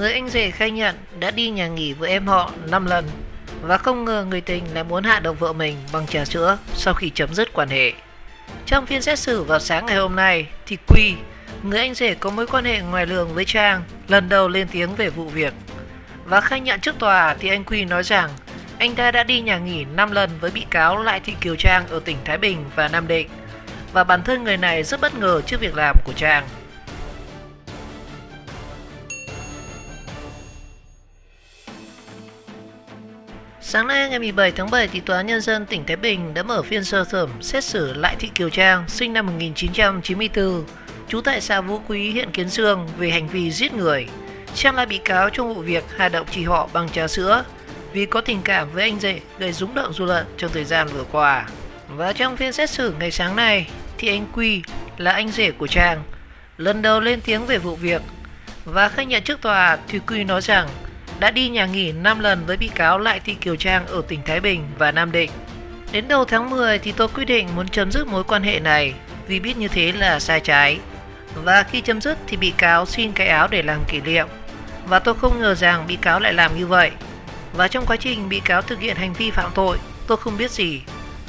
Người anh rể khai nhận đã đi nhà nghỉ với em họ 5 lần và không ngờ người tình lại muốn hạ độc vợ mình bằng trà sữa sau khi chấm dứt quan hệ. Trong phiên xét xử vào sáng ngày hôm nay thì Quy, người anh rể có mối quan hệ ngoài luồng với Trang, lần đầu lên tiếng về vụ việc. Và khai nhận trước tòa thì anh Quy nói rằng anh ta đã đi nhà nghỉ 5 lần với bị cáo Lại Thị Kiều Trang ở tỉnh Thái Bình và Nam Định. Và bản thân người này rất bất ngờ trước việc làm của Trang. Sáng nay ngày 17 tháng 7 thì Tòa án Nhân dân tỉnh Thái Bình đã mở phiên sơ thẩm xét xử Lại Thị Kiều Trang sinh năm 1994, trú tại xã Vũ Quý, huyện Kiến Sương về hành vi giết người. Trang là bị cáo trong vụ việc hạ độc chị họ bằng trà sữa vì có tình cảm với anh rể gây rúng động dư luận trong thời gian vừa qua. Và trong phiên xét xử ngày sáng nay thì anh Quy là anh rể của Trang lần đầu lên tiếng về vụ việc và khai nhận trước tòa thì Quy nói rằng đã đi nhà nghỉ 5 lần với bị cáo Lại Thị Kiều Trang ở tỉnh Thái Bình và Nam Định. Đến đầu tháng 10 thì tôi quyết định muốn chấm dứt mối quan hệ này vì biết như thế là sai trái. Và khi chấm dứt thì bị cáo xin cái áo để làm kỷ niệm. Và tôi không ngờ rằng bị cáo lại làm như vậy. Và trong quá trình bị cáo thực hiện hành vi phạm tội, tôi không biết gì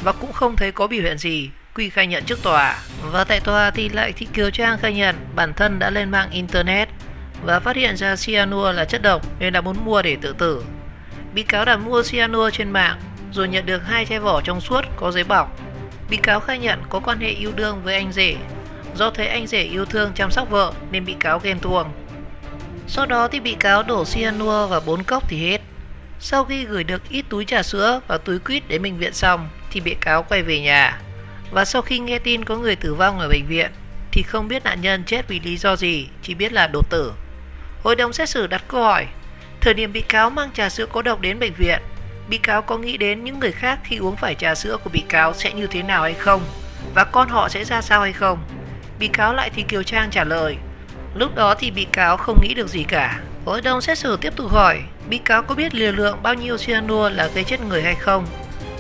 và cũng không thấy có biểu hiện gì, Quy khai nhận trước tòa. Và tại tòa thì Lại Thị Kiều Trang khai nhận bản thân đã lên mạng internet và phát hiện ra cyanua là chất độc nên đã muốn mua để tự tử. Bị cáo đặt mua cyanua trên mạng rồi nhận được 2 chai vỏ trong suốt có giấy bọc. Bị cáo khai nhận có quan hệ yêu đương với anh rể. Do thấy anh rể yêu thương chăm sóc vợ nên bị cáo ghen tuông. Sau đó thì bị cáo đổ cyanua vào 4 cốc thì hết. Sau khi gửi được ít túi trà sữa và túi quýt đến bệnh viện xong thì bị cáo quay về nhà. Và sau khi nghe tin có người tử vong ở bệnh viện thì không biết nạn nhân chết vì lý do gì, chỉ biết là đột tử. Hội đồng xét xử đặt câu hỏi, thời điểm bị cáo mang trà sữa có độc đến bệnh viện, bị cáo có nghĩ đến những người khác khi uống phải trà sữa của bị cáo sẽ như thế nào hay không? Và con họ sẽ ra sao hay không? Bị cáo Lại Thị Kiều Trang trả lời, lúc đó thì bị cáo không nghĩ được gì cả. Hội đồng xét xử tiếp tục hỏi, bị cáo có biết liều lượng bao nhiêu cyanua là gây chết người hay không?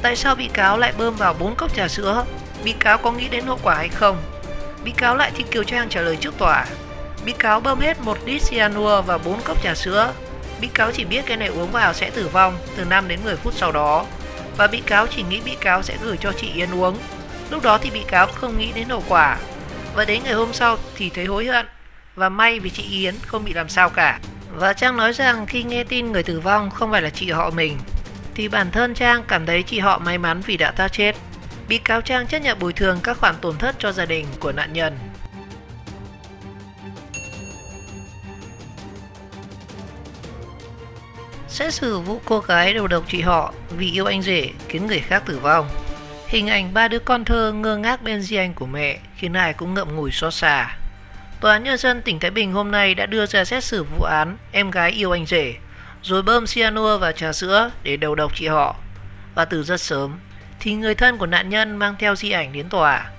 Tại sao bị cáo lại bơm vào 4 cốc trà sữa? Bị cáo có nghĩ đến hậu quả hay không? Bị cáo Lại Thị Kiều Trang trả lời trước tòa, bị cáo bơm hết 1 lít cyanua vào 4 cốc trà sữa. Bị cáo chỉ biết cái này uống vào sẽ tử vong từ 5 đến 10 phút sau đó. Và bị cáo chỉ nghĩ bị cáo sẽ gửi cho chị Yến uống. Lúc đó thì bị cáo không nghĩ đến hậu quả. Và đến ngày hôm sau thì thấy hối hận. Và may vì chị Yến không bị làm sao cả. Và Trang nói rằng khi nghe tin người tử vong không phải là chị họ mình thì bản thân Trang cảm thấy chị họ may mắn vì đã thoát chết. Bị cáo Trang chấp nhận bồi thường các khoản tổn thất cho gia đình của nạn nhân. Xét xử vụ cô gái đầu độc chị họ vì yêu anh rể khiến người khác tử vong. Hình ảnh 3 đứa con thơ ngơ ngác bên di ảnh của mẹ khiến ai cũng ngậm ngùi xót xa. Tòa án Nhân dân tỉnh Thái Bình hôm nay đã đưa ra xét xử vụ án em gái yêu anh rể rồi bơm cyanua vào trà sữa để đầu độc chị họ. Và từ rất sớm thì người thân của nạn nhân mang theo di ảnh đến tòa.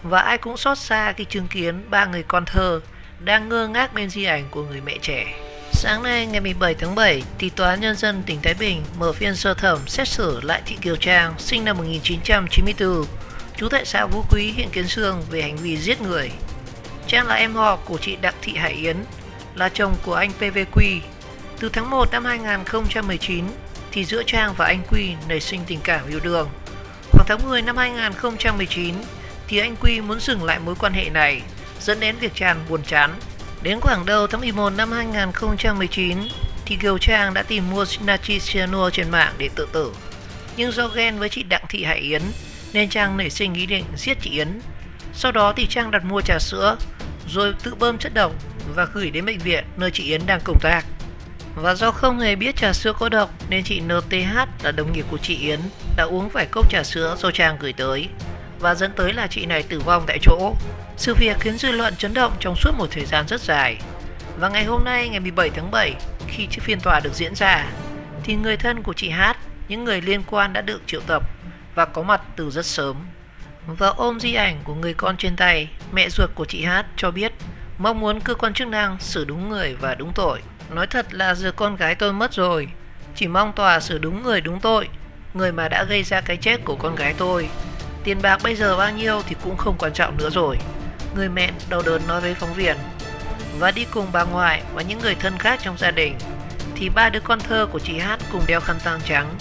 Và ai cũng xót xa khi chứng kiến 3 người con thơ đang ngơ ngác bên di ảnh của người mẹ trẻ. Sáng nay ngày 17 tháng 7 thì Tòa án Nhân dân tỉnh Thái Bình mở phiên sơ thẩm xét xử Lại Thị Kiều Trang sinh năm 1994, trú tại xã Vũ Quý, huyện Kiến Sương về hành vi giết người. Trang là em họ của chị Đặng Thị Hải Yến, là chồng của anh PVQ. Từ tháng 1 năm 2019 thì giữa Trang và anh Quy nảy sinh tình cảm yêu đương. Khoảng tháng 10 năm 2019 thì anh Quy muốn dừng lại mối quan hệ này, dẫn đến việc Trang buồn chán. Đến khoảng đầu tháng 11 năm 2019 thì Kiều Trang đã tìm mua natri cyanua trên mạng để tự tử. Nhưng do ghen với chị Đặng Thị Hải Yến nên Trang nảy sinh ý định giết chị Yến. Sau đó thì Trang đặt mua trà sữa rồi tự bơm chất độc và gửi đến bệnh viện nơi chị Yến đang công tác. Và do không hề biết trà sữa có độc nên chị NTH là đồng nghiệp của chị Yến đã uống phải cốc trà sữa do Trang gửi tới và dẫn tới là chị này tử vong tại chỗ. Sự việc khiến dư luận chấn động trong suốt một thời gian rất dài. Và ngày hôm nay ngày 17 tháng 7 khi phiên tòa được diễn ra thì người thân của chị Hát, những người liên quan đã được triệu tập và có mặt từ rất sớm. Và ôm di ảnh của người con trên tay, mẹ ruột của chị Hát cho biết mong muốn cơ quan chức năng xử đúng người và đúng tội. Nói thật là giờ con gái tôi mất rồi, chỉ mong tòa xử đúng người đúng tội, người mà đã gây ra cái chết của con gái tôi. Tiền bạc bây giờ bao nhiêu thì cũng không quan trọng nữa rồi, người mẹ đau đớn nói với phóng viên. và đi cùng bà ngoại và những người thân khác trong gia đình, thì ba đứa con thơ của chị Hát cùng đeo khăn tang trắng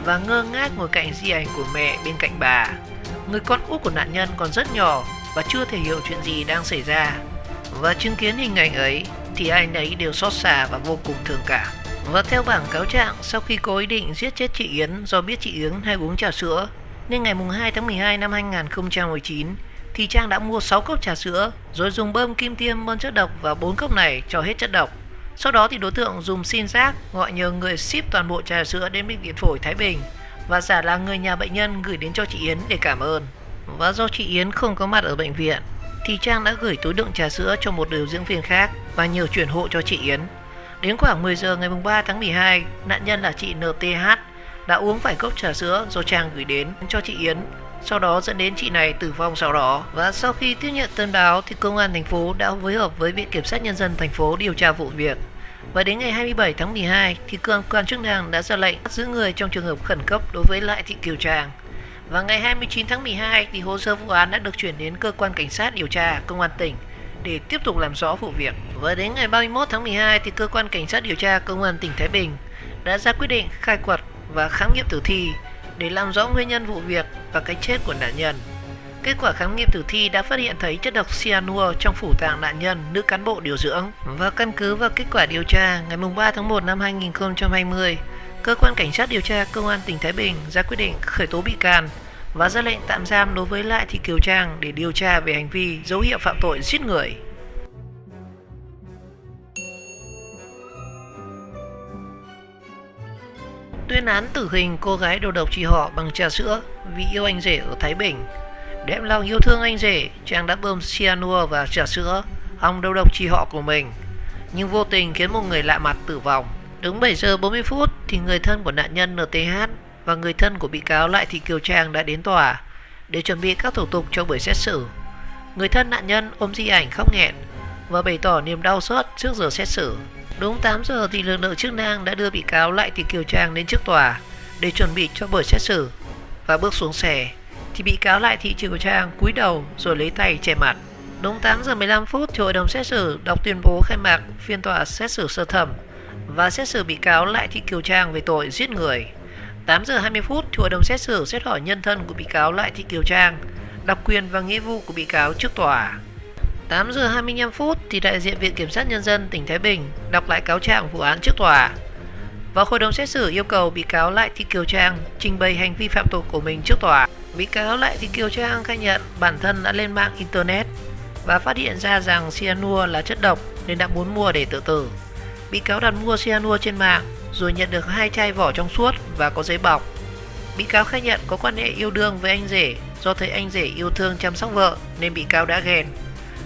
và ngơ ngác ngồi cạnh di ảnh của mẹ bên cạnh bà. Người con út của nạn nhân còn rất nhỏ và chưa thể hiểu chuyện gì đang xảy ra. Và chứng kiến hình ảnh ấy thì ai nấy đều xót xa và vô cùng thương cảm. Và theo bảng cáo trạng, sau khi có ý định giết chết chị Yến do biết chị Yến hay uống trà sữa, nên ngày 2 tháng 12 năm 2019 thì Trang đã mua 6 cốc trà sữa rồi dùng bơm kim tiêm bơm chất độc vào 4 cốc này cho hết chất độc. Sau đó thì đối tượng dùng sim giác gọi nhờ người ship toàn bộ trà sữa đến bệnh viện Phổi Thái Bình và giả là người nhà bệnh nhân gửi đến cho chị Yến để cảm ơn. Và do chị Yến không có mặt ở bệnh viện thì Trang đã gửi túi đựng trà sữa cho một điều dưỡng viên khác và nhờ chuyển hộ cho chị Yến. Đến khoảng 10 giờ ngày 3 tháng 12, nạn nhân là chị NTH đã uống vài cốc trà sữa do Trang gửi đến cho chị Yến, sau đó dẫn đến chị này tử vong sau đó. Và sau khi tiếp nhận tin báo thì công an thành phố đã phối hợp với Viện Kiểm sát Nhân dân thành phố điều tra vụ việc. Và đến ngày 27 tháng 12 thì cơ quan chức năng đã ra lệnh bắt giữ người trong trường hợp khẩn cấp đối với Lại Thị Kiều Trang. Và ngày 29 tháng 12 thì hồ sơ vụ án đã được chuyển đến cơ quan cảnh sát điều tra công an tỉnh để tiếp tục làm rõ vụ việc. Và đến ngày 31 tháng 12 thì cơ quan cảnh sát điều tra công an tỉnh Thái Bình đã ra quyết định khai quật và khám nghiệm tử thi để làm rõ nguyên nhân vụ việc và cái chết của nạn nhân. Kết quả khám nghiệm tử thi đã phát hiện thấy chất độc cyanua trong phủ tạng nạn nhân, nữ cán bộ điều dưỡng. Và căn cứ vào kết quả điều tra, ngày 3 tháng 1 năm 2020, cơ quan cảnh sát điều tra công an tỉnh Thái Bình ra quyết định khởi tố bị can và ra lệnh tạm giam đối với Lại Thị Kiều Trang để điều tra về hành vi dấu hiệu phạm tội giết người. Tuyên án tử hình cô gái đầu độc chị họ bằng trà sữa vì yêu anh rể ở Thái Bình. Để em lòng yêu thương anh rể, Trang đã bơm cyanua vào trà sữa hòng đầu độc chị họ của mình, nhưng vô tình khiến một người lạ mặt tử vong. Đúng 7 giờ 40 phút thì người thân của nạn nhân NTH và người thân của bị cáo Lại Thị Kiều Trang đã đến tòa để chuẩn bị các thủ tục cho buổi xét xử. Người thân nạn nhân ôm di ảnh khóc nghẹn và bày tỏ niềm đau xót trước giờ xét xử. Đúng 8 giờ thì lực lượng chức năng đã đưa bị cáo Lại Thị Kiều Trang đến trước tòa để chuẩn bị cho buổi xét xử. Và bước xuống xe thì bị cáo Lại Thị Kiều Trang cúi đầu rồi lấy tay che mặt. Đúng 8 giờ 15 phút thì hội đồng xét xử đọc tuyên bố khai mạc phiên tòa xét xử sơ thẩm và xét xử bị cáo Lại Thị Kiều Trang về tội giết người. 8 giờ 20 phút thì hội đồng xét xử xét hỏi nhân thân của bị cáo Lại Thị Kiều Trang, đọc quyền và nghĩa vụ của bị cáo trước tòa. 8 giờ 25 phút thì đại diện Viện Kiểm sát Nhân dân tỉnh Thái Bình đọc lại cáo trạng vụ án trước tòa. Và hội đồng xét xử yêu cầu bị cáo Lại Thị Kiều Trang trình bày hành vi phạm tội của mình trước tòa. Bị cáo Lại Thị Kiều Trang khai nhận bản thân đã lên mạng internet và phát hiện ra rằng cyanua là chất độc nên đã muốn mua để tự tử. Bị cáo đặt mua cyanua trên mạng rồi nhận được 2 chai vỏ trong suốt và có giấy bọc. Bị cáo khai nhận có quan hệ yêu đương với anh rể do thấy anh rể yêu thương chăm sóc vợ nên bị cáo đã ghen.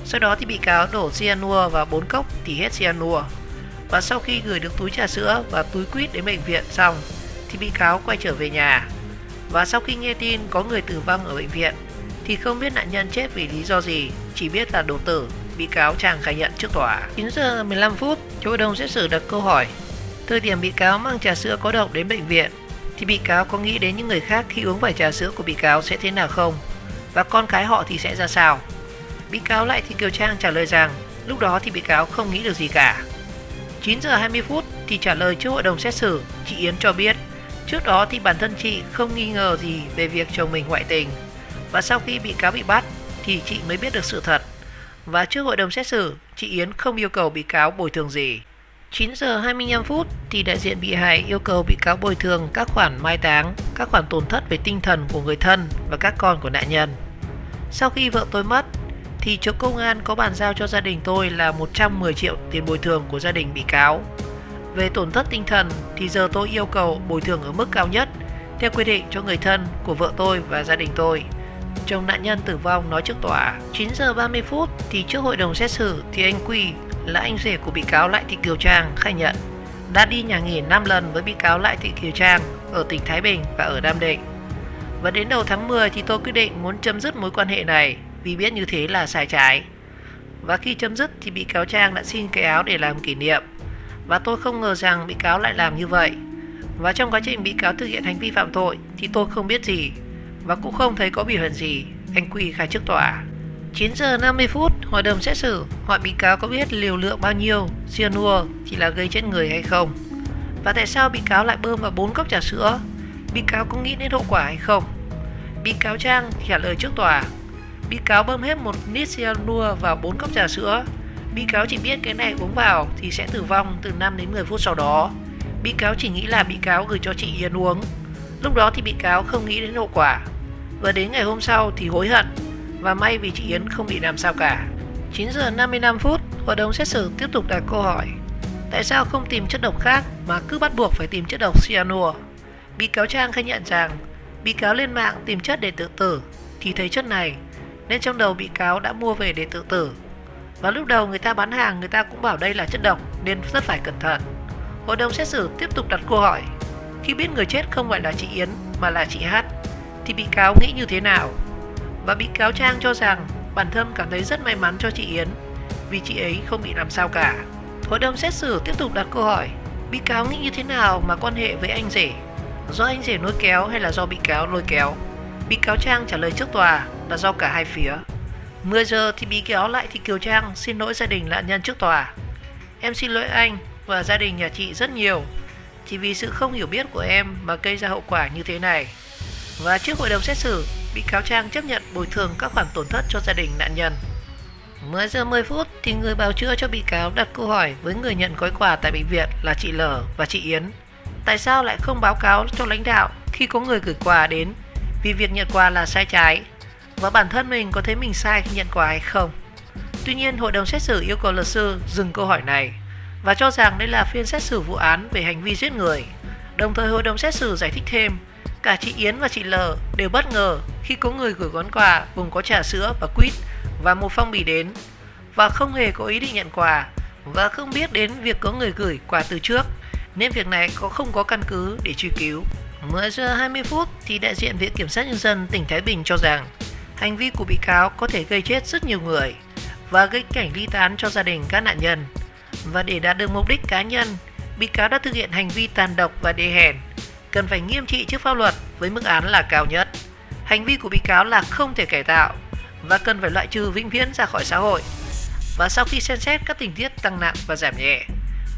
Sau đó thì bị cáo đổ cyanua vào 4 cốc thì hết cyanua. Và sau khi gửi được túi trà sữa và túi quýt đến bệnh viện xong thì bị cáo quay trở về nhà. Và sau khi nghe tin có người tử vong ở bệnh viện thì không biết nạn nhân chết vì lý do gì, chỉ biết là đột tử. Bị cáo Trang khai nhận trước tòa. 9 giờ 15 phút, hội đồng xét xử đặt câu hỏi: thời điểm bị cáo mang trà sữa có độc đến bệnh viện thì bị cáo có nghĩ đến những người khác khi uống phải trà sữa của bị cáo sẽ thế nào không? Và con cái họ thì sẽ ra sao? Bị cáo Lại Thị Kiều Trang trả lời rằng lúc đó thì bị cáo không nghĩ được gì cả. 9 giờ 20 phút thì trả lời trước hội đồng xét xử, chị Yến cho biết trước đó thì bản thân chị không nghi ngờ gì về việc chồng mình ngoại tình. Và sau khi bị cáo bị bắt thì chị mới biết được sự thật. Và trước hội đồng xét xử, chị Yến không yêu cầu bị cáo bồi thường gì. 9 giờ 25 phút thì đại diện bị hại yêu cầu bị cáo bồi thường các khoản mai táng, các khoản tổn thất về tinh thần của người thân và các con của nạn nhân. Sau khi vợ tôi mất thì chỗ công an có bàn giao cho gia đình tôi là 110 triệu tiền bồi thường của gia đình bị cáo. Về tổn thất tinh thần thì giờ tôi yêu cầu bồi thường ở mức cao nhất theo quy định cho người thân của vợ tôi và gia đình tôi. Chồng nạn nhân tử vong nói trước tòa. 9 giờ 30 phút thì trước hội đồng xét xử thì anh Quy là anh rể của bị cáo Lại Thị Kiều Trang khai nhận đã đi nhà nghỉ 5 lần với bị cáo Lại Thị Kiều Trang ở tỉnh Thái Bình và ở Nam Định. Và đến đầu tháng 10 thì tôi quyết định muốn chấm dứt mối quan hệ này vì biết như thế là sai trái. Và khi chấm dứt thì bị cáo Trang đã xin cái áo để làm kỷ niệm. Và tôi không ngờ rằng bị cáo lại làm như vậy. Và trong quá trình bị cáo thực hiện hành vi phạm tội thì tôi không biết gì và cũng không thấy có biểu hiện gì, anh Quy khai trước tòa. 9 giờ 50 phút, hội đồng xét xử hỏi bị cáo có biết liều lượng bao nhiêu cyanua chỉ là gây chết người hay không? Và tại sao bị cáo lại bơm vào 4 cốc trà sữa? Bị cáo có nghĩ đến hậu quả hay không? Bị cáo Trang trả lời trước tòa. Bị cáo bơm hết 1 lít cyanua vào 4 cốc trà sữa. Bị cáo chỉ biết cái này uống vào thì sẽ tử vong từ 5 đến 10 phút sau đó. Bị cáo chỉ nghĩ là bị cáo gửi cho chị Yến uống. Lúc đó thì bị cáo không nghĩ đến hậu quả. Và đến ngày hôm sau thì hối hận. Và may vì chị Yến không bị làm sao cả. 9 giờ 55 phút, hội đồng xét xử tiếp tục đặt câu hỏi. Tại sao không tìm chất độc khác mà cứ bắt buộc phải tìm chất độc cyanua? Bị cáo Trang khai nhận rằng bị cáo lên mạng tìm chất để tự tử thì thấy chất này, nên trong đầu bị cáo đã mua về để tự tử. Và lúc đầu người ta bán hàng người ta cũng bảo đây là chất độc nên rất phải cẩn thận. Hội đồng xét xử tiếp tục đặt câu hỏi. Khi biết người chết không phải là chị Yến mà là chị Hát thì bị cáo nghĩ như thế nào? Và bị cáo Trang cho rằng bản thân cảm thấy rất may mắn cho chị Yến vì chị ấy không bị làm sao cả. Hội đồng xét xử tiếp tục đặt câu hỏi. Bị cáo nghĩ như thế nào mà quan hệ với anh rể? Do anh rể lôi kéo hay là do bị cáo lôi kéo? Bị cáo Trang trả lời trước tòa là do cả hai phía. 10 giờ thì bị cáo Lại Thị Kiều Trang xin lỗi gia đình nạn nhân trước tòa. Em xin lỗi anh và gia đình nhà chị rất nhiều, chỉ vì sự không hiểu biết của em mà gây ra hậu quả như thế này. Và trước hội đồng xét xử, bị cáo Trang chấp nhận bồi thường các khoản tổn thất cho gia đình nạn nhân. 10 giờ 10 phút thì người bào chữa cho bị cáo đặt câu hỏi với người nhận gói quà tại bệnh viện là chị L và chị Yến. Tại sao lại không báo cáo cho lãnh đạo khi có người gửi quà đến, vì việc nhận quà là sai trái, và bản thân mình có thấy mình sai khi nhận quà hay không? Tuy nhiên, hội đồng xét xử yêu cầu luật sư dừng câu hỏi này và cho rằng đây là phiên xét xử vụ án về hành vi giết người. Đồng thời, hội đồng xét xử giải thích thêm, cả chị Yến và chị L đều bất ngờ khi có người gửi món quà gồm có trà sữa và quýt và một phong bì đến, và không hề có ý định nhận quà và không biết đến việc có người gửi quà từ trước, nên việc này không có căn cứ để truy cứu. 10 giờ 20 phút thì đại diện Viện Kiểm sát Nhân dân tỉnh Thái Bình cho rằng hành vi của bị cáo có thể gây chết rất nhiều người và gây cảnh ly tán cho gia đình các nạn nhân. Và để đạt được mục đích cá nhân, bị cáo đã thực hiện hành vi tàn độc và đê hèn, cần phải nghiêm trị trước pháp luật với mức án là cao nhất. Hành vi của bị cáo là không thể cải tạo và cần phải loại trừ vĩnh viễn ra khỏi xã hội. Và sau khi xem xét các tình tiết tăng nặng và giảm nhẹ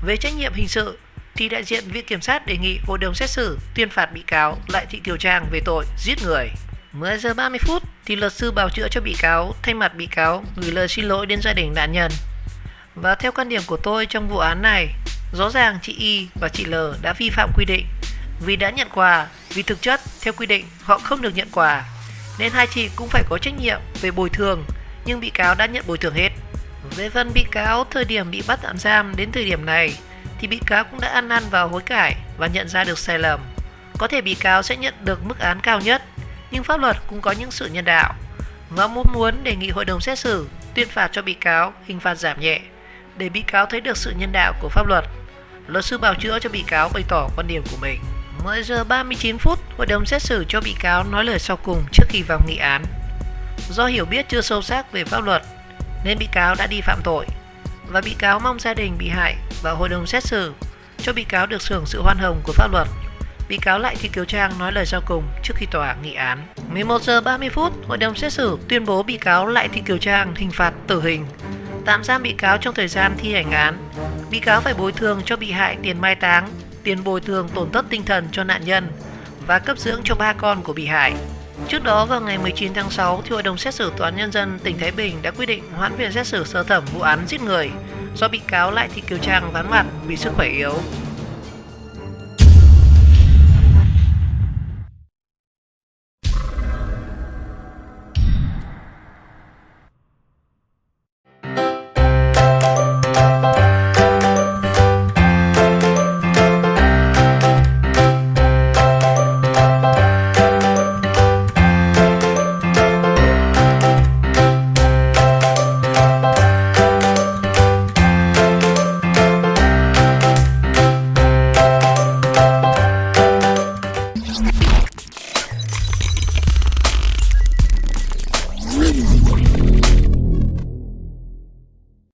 về trách nhiệm hình sự, thì đại diện Viện Kiểm sát đề nghị hội đồng xét xử tuyên phạt bị cáo Lại Thị Kiều Trang về tội giết người. 10 giờ 30 phút thì luật sư bào chữa cho bị cáo thay mặt bị cáo gửi lời xin lỗi đến gia đình nạn nhân. Và theo quan điểm của tôi trong vụ án này, rõ ràng chị Y và chị L đã vi phạm quy định vì đã nhận quà, vì thực chất theo quy định họ không được nhận quà, nên hai chị cũng phải có trách nhiệm về bồi thường, nhưng bị cáo đã nhận bồi thường hết. Về phần bị cáo, thời điểm bị bắt tạm giam đến thời điểm này thì bị cáo cũng đã ăn năn và hối cải và nhận ra được sai lầm. Có thể bị cáo sẽ nhận được mức án cao nhất, nhưng pháp luật cũng có những sự nhân đạo, và muốn đề nghị hội đồng xét xử tuyên phạt cho bị cáo hình phạt giảm nhẹ để bị cáo thấy được sự nhân đạo của pháp luật. Luật sư bào chữa cho bị cáo bày tỏ quan điểm của mình. 10 giờ 39 phút, hội đồng xét xử cho bị cáo nói lời sau cùng trước khi vào nghị án. Do hiểu biết chưa sâu sắc về pháp luật nên bị cáo đã đi phạm tội, và bị cáo mong gia đình bị hại và hội đồng xét xử cho bị cáo được hưởng sự khoan hồng của pháp luật. Bị cáo Lại Thị Kiều Trang nói lời sau cùng trước khi tòa nghị án. 11 giờ 30 phút, hội đồng xét xử tuyên bố bị cáo Lại Thị Kiều Trang hình phạt tử hình, tạm giam bị cáo trong thời gian thi hành án. Bị cáo phải bồi thường cho bị hại tiền mai táng, tiền bồi thường tổn thất tinh thần cho nạn nhân và cấp dưỡng cho 3 con của bị hại. Trước đó vào ngày 19 tháng 6, thì Hội đồng xét xử Tòa án Nhân dân tỉnh Thái Bình đã quyết định hoãn phiên xét xử sơ thẩm vụ án giết người do bị cáo Lại Thị Kiều Trang vắng mặt vì sức khỏe yếu.